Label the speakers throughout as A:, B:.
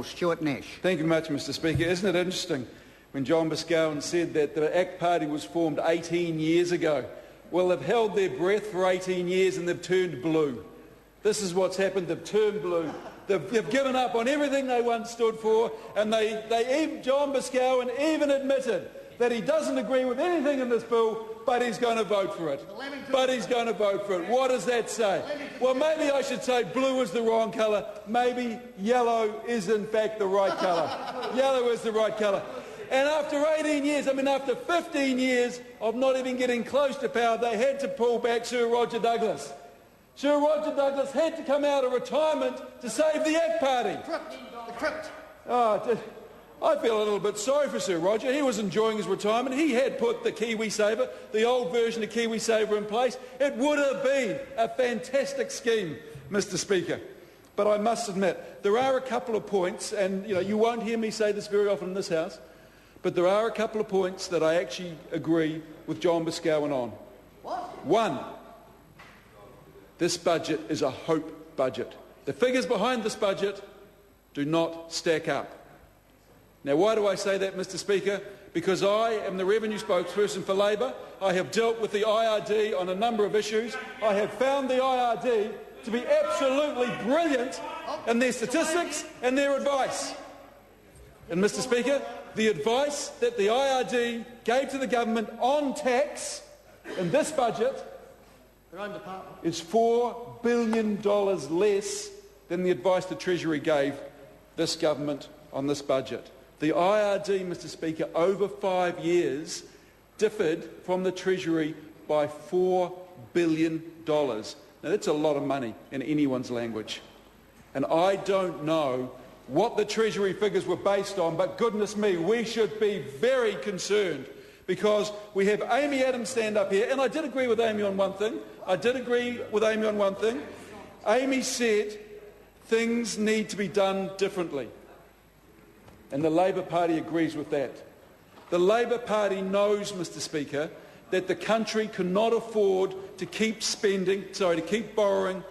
A: Stuart Nash.
B: Thank you very much, Mr Speaker. Isn't it interesting when John Boscawen said that the ACT Party was formed 18 years ago? Well, they've held their breath for 18 years and they've turned blue. This is what's happened. They've turned blue. They've given up on everything they once stood for, and John Boscawen even admitted that he doesn't agree with anything in this bill, but he's going to vote for it. What does that say? Well, maybe I should say blue is the wrong colour. Maybe yellow is in fact the right colour. Yellow is the right colour. And after 18 years, after 15 years of not even getting close to power, they had to pull back Sir Roger Douglas. Sir Roger Douglas had to come out of retirement to save the ACT Party.
A: The crypt.
B: I feel a little bit sorry for Sir Roger. He was enjoying his retirement. He had put the KiwiSaver, the old version of KiwiSaver, in place. It would have been a fantastic scheme, Mr Speaker. But I must admit, there are a couple of points, and you won't hear me say this very often in this House, but there are a couple of points that I actually agree with John Boscawen on.
A: What?
B: One, this budget is a hope budget. The figures behind this budget do not stack up. Now, why do I say that, Mr Speaker? Because I am the revenue spokesperson for Labor. I have dealt with the IRD on a number of issues. I have found the IRD to be absolutely brilliant in their statistics and their advice. And, Mr Speaker, the advice that the IRD gave to the government on tax in this budget is $4 billion less than the advice the Treasury gave this government on this budget. The IRD, Mr Speaker, over 5 years differed from the Treasury by $4 billion. Now, that's a lot of money in anyone's language. And I don't know what the Treasury figures were based on, but goodness me, we should be very concerned because we have Amy Adams stand up here, and I did agree with Amy on one thing. Amy said things need to be done differently. And the Labor Party agrees with that. The Labor Party knows, Mr Speaker, that the country cannot afford to keep borrowing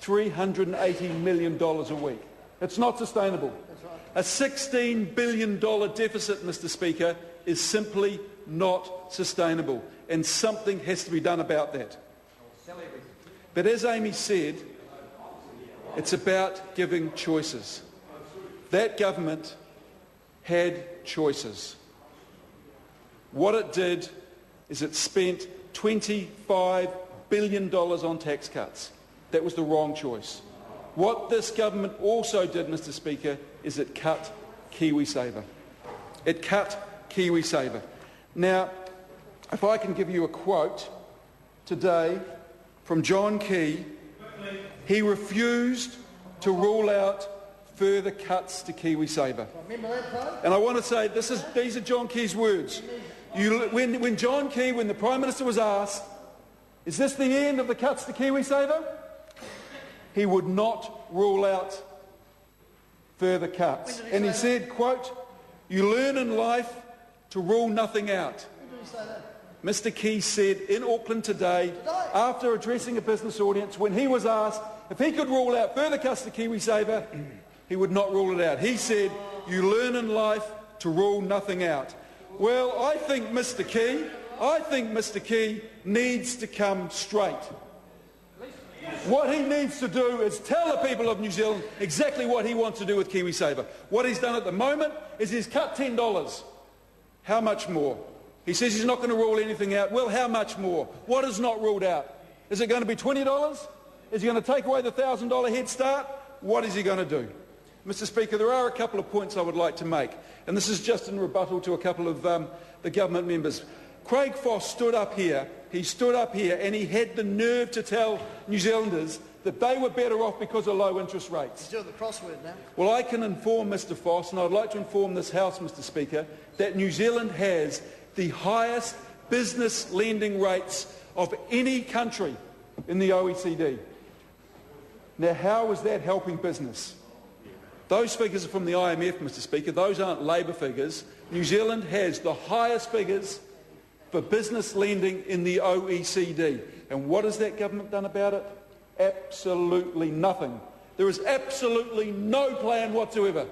B: $380 million a week. It's not sustainable. A $16 billion deficit, Mr Speaker, is simply not sustainable, and something has to be done about that. But as Amy said, it's about giving choices. That government had choices. What it did is it spent $25 billion on tax cuts. That was the wrong choice. What this government also did, Mr Speaker, is it cut KiwiSaver. It cut KiwiSaver. Now, if I can give you a quote today from John Key, he refused to rule out further cuts to KiwiSaver. And I want to say, these are John Key's words. When the Prime Minister was asked, is this the end of the cuts to KiwiSaver? He would not rule out further cuts. And he said, quote, "You learn in life to rule nothing out." Mr Key said in Auckland today, after addressing a business audience, when he was asked if he could rule out further cuts to KiwiSaver, he would not rule it out. He said, "You learn in life to rule nothing out." Well, I think Mr Key needs to come straight. What he needs to do is tell the people of New Zealand exactly what he wants to do with KiwiSaver. What he's done at the moment is he's cut $10. How much more? He says he's not going to rule anything out. Well, how much more? What is not ruled out? Is it going to be $20? Is he going to take away the $1,000 head start? What is he going to do? Mr Speaker, there are a couple of points I would like to make, and this is just in rebuttal to a couple of the government members. Craig Foss stood up here, and he had the nerve to tell New Zealanders that they were better off because of low interest rates.
A: He's doing the crossword now.
B: Well, I can inform Mr Foss, and I'd like to inform this House, Mr Speaker, that New Zealand has the highest business lending rates of any country in the OECD. Now, how is that helping business? Those figures are from the IMF, Mr Speaker. Those aren't Labor figures. New Zealand has the highest figures for business lending in the OECD. And what has that government done about it? Absolutely nothing. There is absolutely no plan whatsoever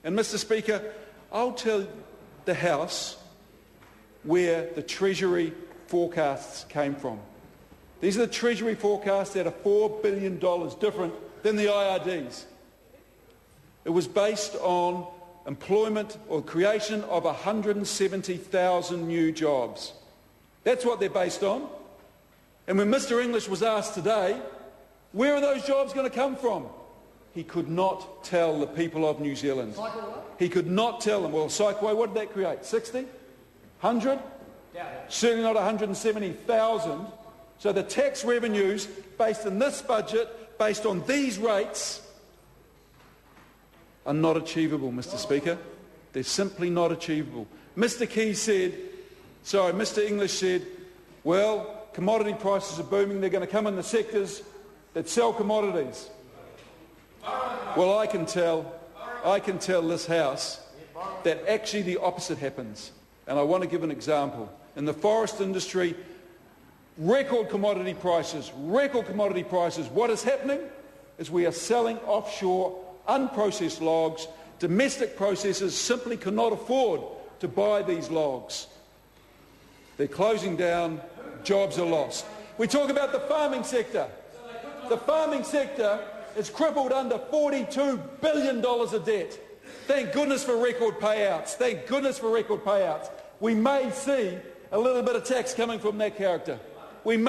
B: And, Mr Speaker, I'll tell the House where the Treasury forecasts came from. These are the Treasury forecasts that are $4 billion different than the IRD's. It was based on employment or creation of 170,000 new jobs. That's what they're based on. And when Mr English was asked today, where are those jobs going to come from? He could not tell the people of New Zealand. He could not tell them. Well, Cycleway, what did that create? 60? 100? Certainly not 170,000. So the tax revenues based in this budget, based on these rates, are not achievable, Mr Speaker. They're simply not achievable. Mr English said, well, commodity prices are booming, they're going to come in the sectors that sell commodities. Well, I can tell this House that actually the opposite happens. And I want to give an example. In the forest industry, record commodity prices. What is happening is we are selling offshore unprocessed logs. Domestic processors simply cannot afford to buy these logs. They're closing down, jobs are lost. We talk about the farming sector. The farming sector is crippled under $42 billion of debt. Thank goodness for record payouts. We may see a little bit of tax coming from that character. And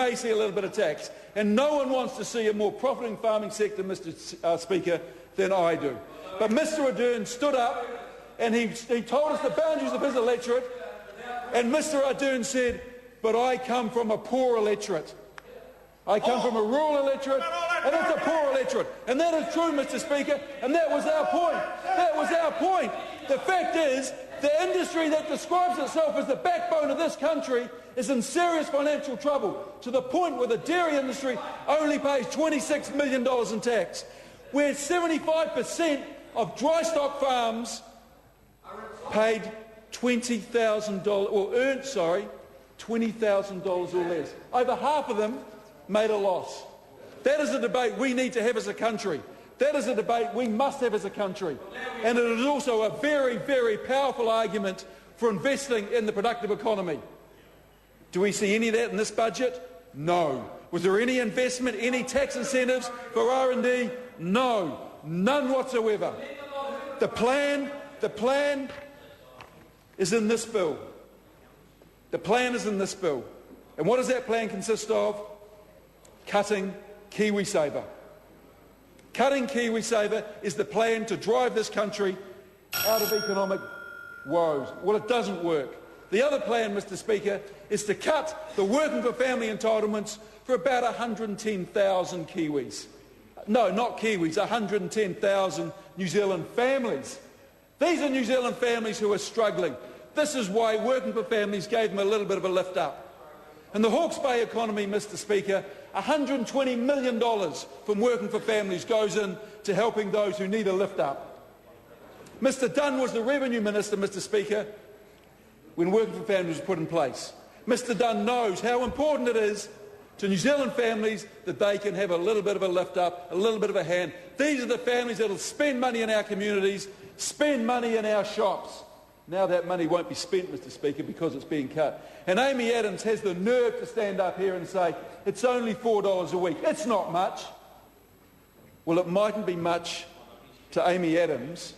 B: no one wants to see a more profiting farming sector, Mr Speaker, than I do. But Mr Ardern stood up and he told us the boundaries of his electorate, and Mr Ardern said, but I come from a poor electorate. I come from a rural electorate, and it's a poor electorate. And that is true, Mr Speaker, and that was our point. The fact is, the industry that describes itself as the backbone of this country is in serious financial trouble, to the point where the dairy industry only pays $26 million in tax, where 75% of dry stock farms paid $20,000, or earned, $20,000 or less. Over half of them made a loss. That is a debate we need to have as a country. That is a debate we must have as a country. And it is also a very, very powerful argument for investing in the productive economy. Do we see any of that in this budget? No. Was there any investment, any tax incentives for R&D? No. None whatsoever. The plan is in this bill. And what does that plan consist of? Cutting KiwiSaver. Cutting KiwiSaver is the plan to drive this country out of economic woes. Well, it doesn't work. The other plan, Mr Speaker, is to cut the working for family entitlements for about 110,000 Kiwis. No, not Kiwis, 110,000 New Zealand families. These are New Zealand families who are struggling. This is why working for families gave them a little bit of a lift up. In the Hawke's Bay economy, Mr Speaker, $120 million from working for families goes in to helping those who need a lift up. Mr Dunn was the Revenue Minister, Mr Speaker, when working for families was put in place. Mr Dunn knows how important it is to New Zealand families that they can have a little bit of a lift up, a little bit of a hand. These are the families that will spend money in our communities, spend money in our shops. Now that money won't be spent, Mr Speaker, because it's being cut. And Amy Adams has the nerve to stand up here and say, it's only $4 a week. It's not much. Well, it mightn't be much to Amy Adams,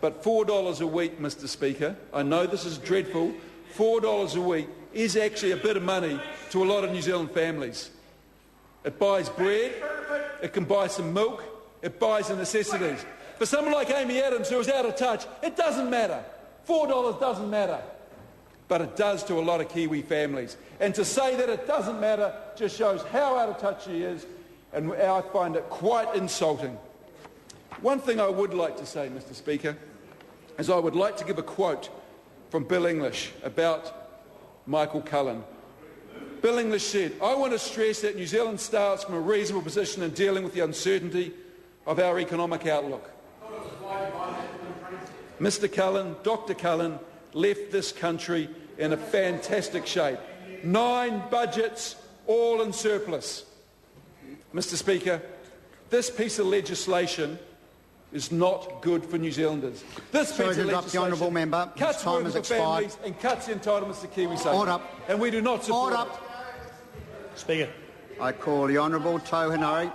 B: but $4 a week, Mr Speaker, I know this is dreadful, $4 a week is actually a bit of money to a lot of New Zealand families. It buys bread, it can buy some milk, it buys the necessities. For someone like Amy Adams, who is out of touch, it doesn't matter. $4 doesn't matter. But it does to a lot of Kiwi families. And to say that it doesn't matter just shows how out of touch she is, and I find it quite insulting. One thing I would like to say, Mr Speaker, is I would like to give a quote from Bill English about Michael Cullen. Bill English said, I want to stress that New Zealand starts from a reasonable position in dealing with the uncertainty of our economic outlook. Mr Cullen, Dr Cullen, left this country in a fantastic shape. 9 budgets, all in surplus. Mr Speaker, this piece of legislation is not good for New Zealanders. This
A: Sorry
B: piece
A: to
B: of
A: interrupt the
B: legislation
A: honourable member. His
B: cuts
A: time
B: work
A: has
B: for
A: expired.
B: families and cuts the entitlements to KiwiSaver.
A: Order.
B: And we do not support
A: Order.
B: it.
C: Speaker.
A: I call the Honourable Toh Henare.